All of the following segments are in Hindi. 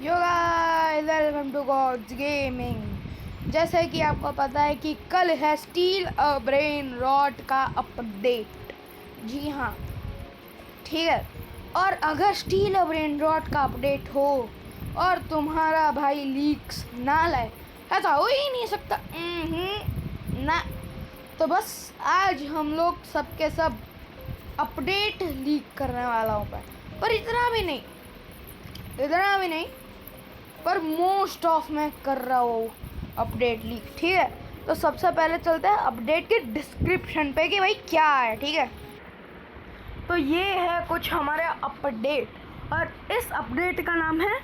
Yo guys welcome to Gods Gaming. जैसे कि आपको पता है कि कल है स्टील अ ब्रेन रॉट का अपडेट। जी हाँ, ठीक है। और अगर स्टील अ ब्रेन रॉट का अपडेट हो और तुम्हारा भाई लीक्स ना लाए, ऐसा हो ही नहीं सकता ना। तो बस आज हम लोग सबके सब अपडेट लीक करने वाला हूँ, पर इतना भी नहीं, पर मोस्ट ऑफ मैं कर रहा हूँ अपडेट लीक। ठीक है, तो सबसे पहले चलते हैं अपडेट के डिस्क्रिप्शन पे कि भाई क्या है। ठीक है, तो ये है कुछ हमारे अपडेट, और इस अपडेट का नाम है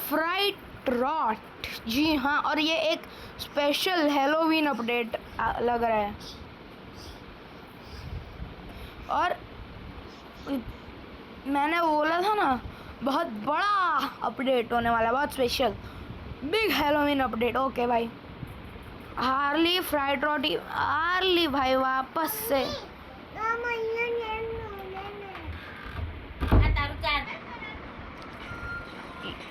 फ्राइट रॉट। जी हाँ, और ये एक स्पेशल हैलोवीन अपडेट लग रहा है। और मैंने बोला था ना, बहुत बड़ा अपडेट होने वाला है, बहुत special big Halloween update. Okay भाई, हार्ली फ्राइड रोटी, हार्ली भाई वापस से।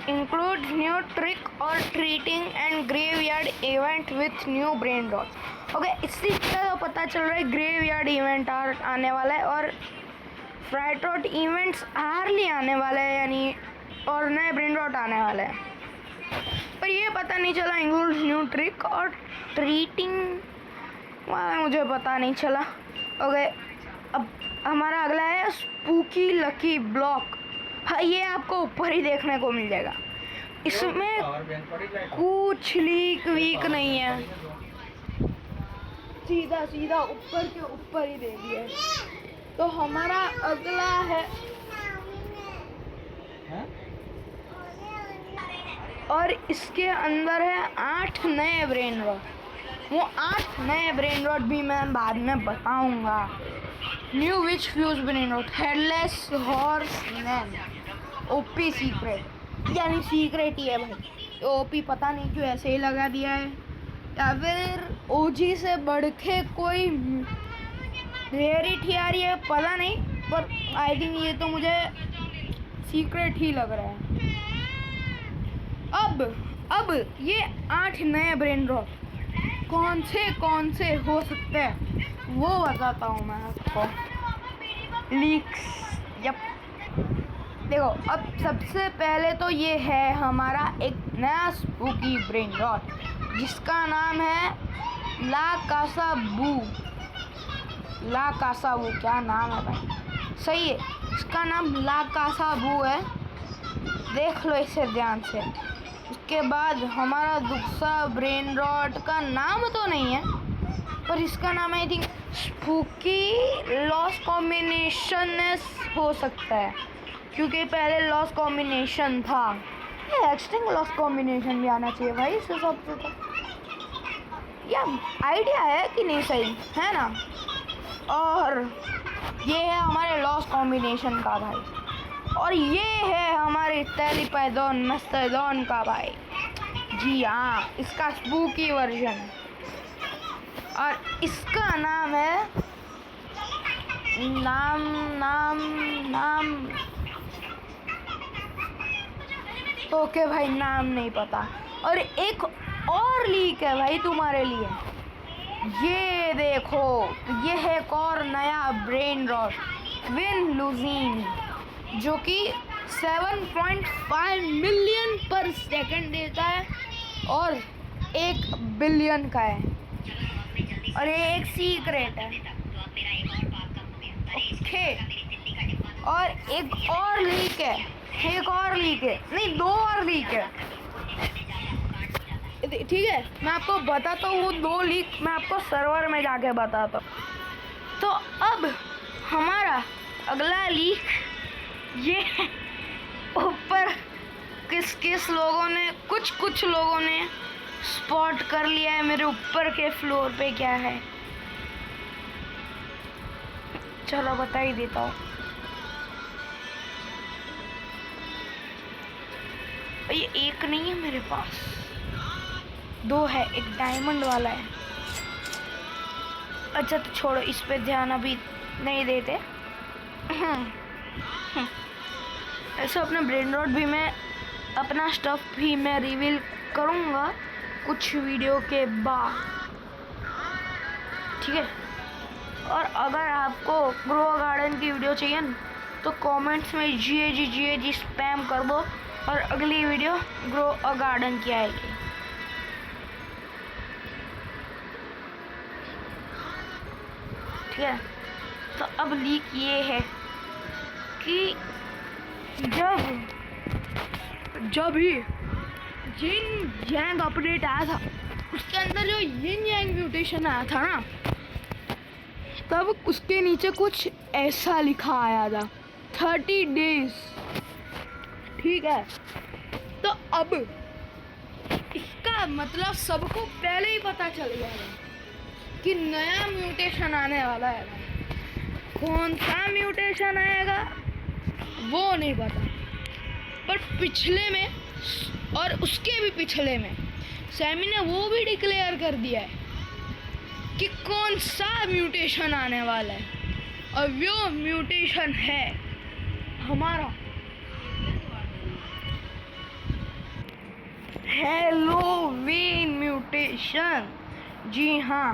इंक्लूड न्यू ट्रिक और treating and graveyard event with new brain rot. Okay, इसी तरह तो पता चल रहा है ग्रेवयार्ड इवेंट आने वाला है और फ्राइड रॉट इवेंट्स हार्ली आने वाला है, यानी और नए ब्रेन रॉट आने वाले हैं। पर ये पता नहीं चला इंक्लूड न्यू ट्रिक और ट्रीटिंग, मुझे पता नहीं चला। ओके, अब हमारा अगला है स्पूकी लकी ब्लॉक। हाँ, ये आपको ऊपर ही देखने को मिल जाएगा, इसमें कुछ लीक वीक नहीं है, सीधा सीधा ऊपर के ऊपर ही दे दिया है। तो हमारा अगला है और इसके अंदर है 8 नए ब्रेन रॉट। वो 8 नए ब्रेन रॉट भी मैं बाद में बताऊंगा। New witch fuse brain rot, headless horseman, OP secret, यानी सीक्रेट ही है भाई। ओपी पता नहीं क्यों ऐसे ही लगा दिया है, या फिर ओजी से बढ़ के कोई रेयरिटी आ रही है, पता नहीं, पर आई थिंक ये तो मुझे सीक्रेट ही लग रहा है। अब ये 8 नए ब्रेन रॉट कौन से हो सकते हैं वो बताता हूँ मैं आपको। लीक्स, यप, देखो, अब सबसे पहले तो ये है हमारा एक नया स्पूकी ब्रेन रॉट जिसका नाम है ला कासा बू। क्या नाम है भाई, सही है, इसका नाम ला कासा बू है, देख लो इसे ध्यान से। उसके बाद हमारा दूसरा ब्रेन रॉट का नाम तो नहीं है, पर इसका नाम I think spooky loss combination हो सकता है, क्योंकि पहले लॉस कॉम्बिनेशन था। ये एक्सटिंग लॉस कॉम्बिनेशन भी आना चाहिए भाई इस हिसाब से, तो या आइडिया है कि नहीं, सही है ना। और ये है हमारे लॉस कॉम्बिनेशन का भाई, और ये है हमारे टेलीपैडॉन मस्टरडॉन का भाई। जी हाँ, इसका स्पूकी वर्जन, और इसका नाम है नाम ओके भाई, नाम नहीं पता। और एक और लीक है भाई तुम्हारे लिए, ये देखो, ये है एक और नया ब्रेन रॉट विन लूजीन, जो कि 7.5 मिलियन पर सेकंड देता है और 1 बिलियन का है, और ये एक सीक्रेट है। ओके, और एक और लीक है, नहीं, 2 और लीक है। ठीक है, मैं आपको बताता हूँ, वो 2 लीक मैं आपको सर्वर में जाके बताता हूँ। तो अब हमारा अगला लीक ये ऊपर किस लोगों ने, कुछ लोगों ने स्पॉट कर लिया है मेरे ऊपर के फ्लोर पे क्या है। चलो बता ही देता हूँ। ये एक नहीं है मेरे पास, 2 है, एक डायमंड वाला है। अच्छा, तो छोड़ो, इस पे ध्यान अभी नहीं देते। ऐसे अपने ब्रेन रॉट भी मैं अपना स्टफ भी मैं रिवील करूँगा कुछ वीडियो के बाद, ठीक है। और अगर आपको ग्रो गार्डन की वीडियो चाहिए ना तो कमेंट्स में GAG स्पैम कर दो और अगली वीडियो ग्रो अ गार्डन की आएगी। ठीक है, तो अब लीक ये है कि जब ही जिन यांग अपडेट आया था उसके अंदर जो यिन यांग म्यूटेशन आया था ना, तब उसके नीचे कुछ ऐसा लिखा आया था 30 डेज। ठीक है, तो अब इसका मतलब सबको पहले ही पता चल गया था कि नया म्यूटेशन आने वाला है। कौन सा म्यूटेशन आएगा वो नहीं पता, पर पिछले में और उसके भी पिछले में सैमी ने वो भी डिक्लेयर कर दिया है कि कौन सा म्यूटेशन आने वाला है, और वो म्यूटेशन है हमारा हैलोवीन म्यूटेशन। जी हाँ,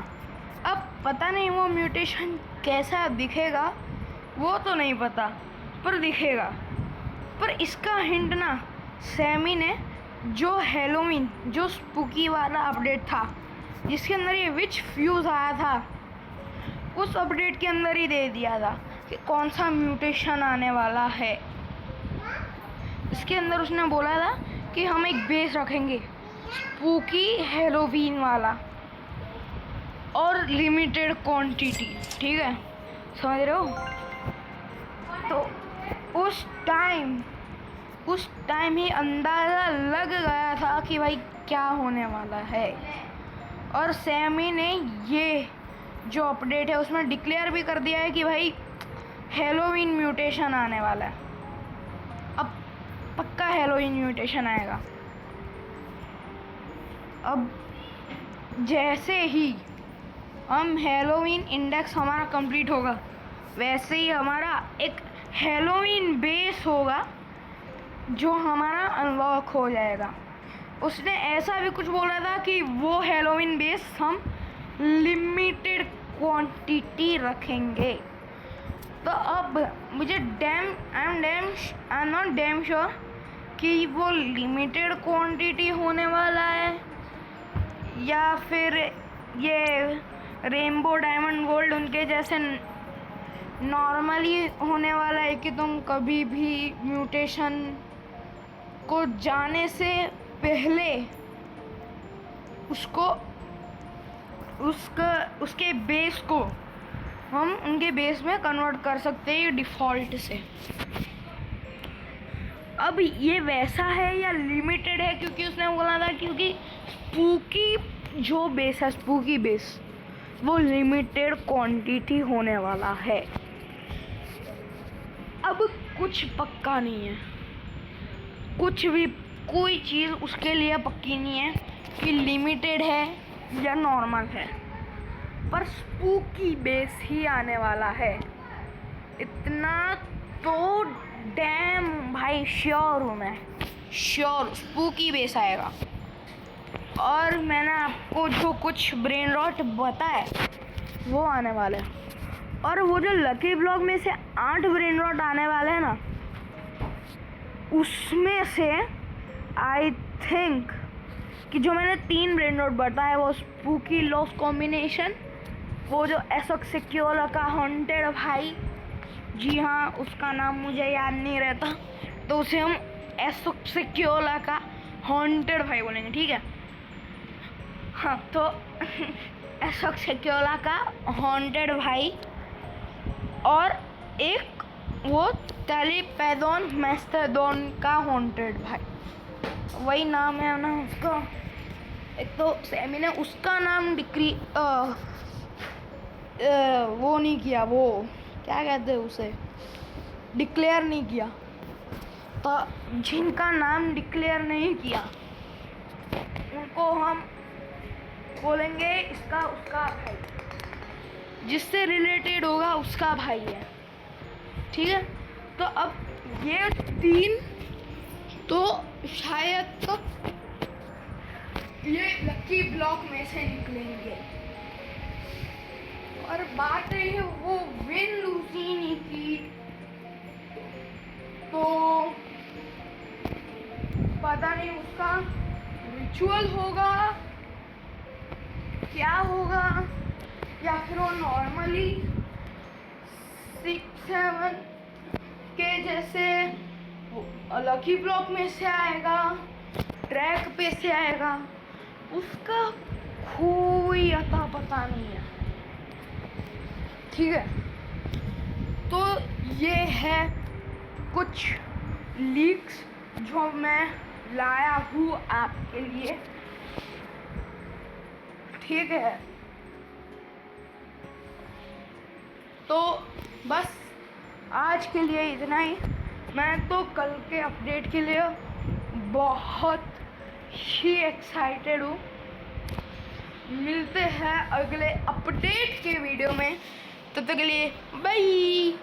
अब पता नहीं वो म्यूटेशन कैसा दिखेगा वो तो नहीं पता, पर दिखेगा। पर इसका हिंट ना सैमी ने जो हैलोवीन जो स्पूकी वाला अपडेट था जिसके अंदर ये विच फ्यूज आया था, उस अपडेट के अंदर ही दे दिया था कि कौन सा म्यूटेशन आने वाला है। इसके अंदर उसने बोला था कि हम एक बेस रखेंगे स्पूकी हैलोवीन वाला और लिमिटेड क्वांटिटी। ठीक है, समझ रहे हो? तो उस टाइम ही अंदाज़ा लग गया था कि भाई क्या होने वाला है, और सैमी ने ये जो अपडेट है उसमें डिक्लेयर भी कर दिया है कि भाई हैलोवीन म्यूटेशन आने वाला है। अब पक्का हैलोवीन म्यूटेशन आएगा। अब जैसे ही हम हैलोवीन इंडेक्स हमारा कंप्लीट होगा वैसे ही हमारा एक हैलोवीन बेस होगा जो हमारा अनलॉक हो जाएगा। उसने ऐसा भी कुछ बोला था कि वो हैलोवीन बेस हम लिमिटेड क्वांटिटी रखेंगे। तो अब मुझे I am not damn sure कि वो लिमिटेड क्वांटिटी होने वाला है या फिर ये रेनबो डायमंड गोल्ड उनके जैसे नॉर्मली होने वाला है कि तुम कभी भी म्यूटेशन को जाने से पहले उसके बेस को हम उनके बेस में कन्वर्ट कर सकते हैं डिफ़ॉल्ट से। अब ये वैसा है या लिमिटेड है, क्योंकि उसने बोला था क्योंकि स्पूकी जो बेस है स्पूकी बेस वो लिमिटेड क्वांटिटी होने वाला है। अब कुछ पक्का नहीं है, कुछ भी कोई चीज़ उसके लिए पक्की नहीं है कि लिमिटेड है या नॉर्मल है, पर स्पूकी बेस ही आने वाला है। इतना तो डैम भाई श्योर हूँ मैं, श्योर स्पूकी बेस आएगा। और मैंने आपको जो कुछ ब्रेन रॉट बताया वो आने वाला है, और वो जो लकी ब्लॉक में से 8 ब्रेन रॉट आने वाले हैं ना, उसमें से आई थिंक कि जो मैंने 3 ब्रेन रॉट बताया वो स्पूकी लॉस कॉम्बिनेशन, वो जो एसोक सिक्योला का हॉन्टेड भाई, जी हाँ उसका नाम मुझे याद नहीं रहता तो उसे हम एसोक सिक्योला का हॉन्टेड भाई बोलेंगे, ठीक है। हाँ, तो एसोक सिक्योला का हॉन्टेड भाई और एक वो टेलीपैदोन मैस्टेडोन का हॉन्टेड भाई, वही नाम है ना उसका। एक तो सैमी ने उसका नाम वो नहीं किया, वो क्या कहते हैं उसे, डिक्लेयर नहीं किया। तो जिनका नाम डिक्लेयर नहीं किया उनको हम बोलेंगे इसका उसका भाई, जिससे रिलेटेड होगा उसका भाई है, ठीक है। तो अब ये 3 तो शायद तो ये लकी ब्लॉक में से निकलेंगे। और बात रही है वो विन लूसीनी की, तो पता नहीं उसका रिचुअल होगा क्या होगा, या फिर वो नॉर्मली 6-7 के जैसे लकी ब्लॉक में से आएगा, ट्रैक पे से आएगा, उसका कोई अता पता नहीं है। ठीक है, तो ये है कुछ लीक्स जो मैं लाया हूँ आपके लिए। ठीक है, तो बस आज के लिए इतना ही। मैं तो कल के अपडेट के लिए बहुत ही एक्साइटेड हूँ। मिलते हैं अगले अपडेट के वीडियो में, तब तक के लिए बाय।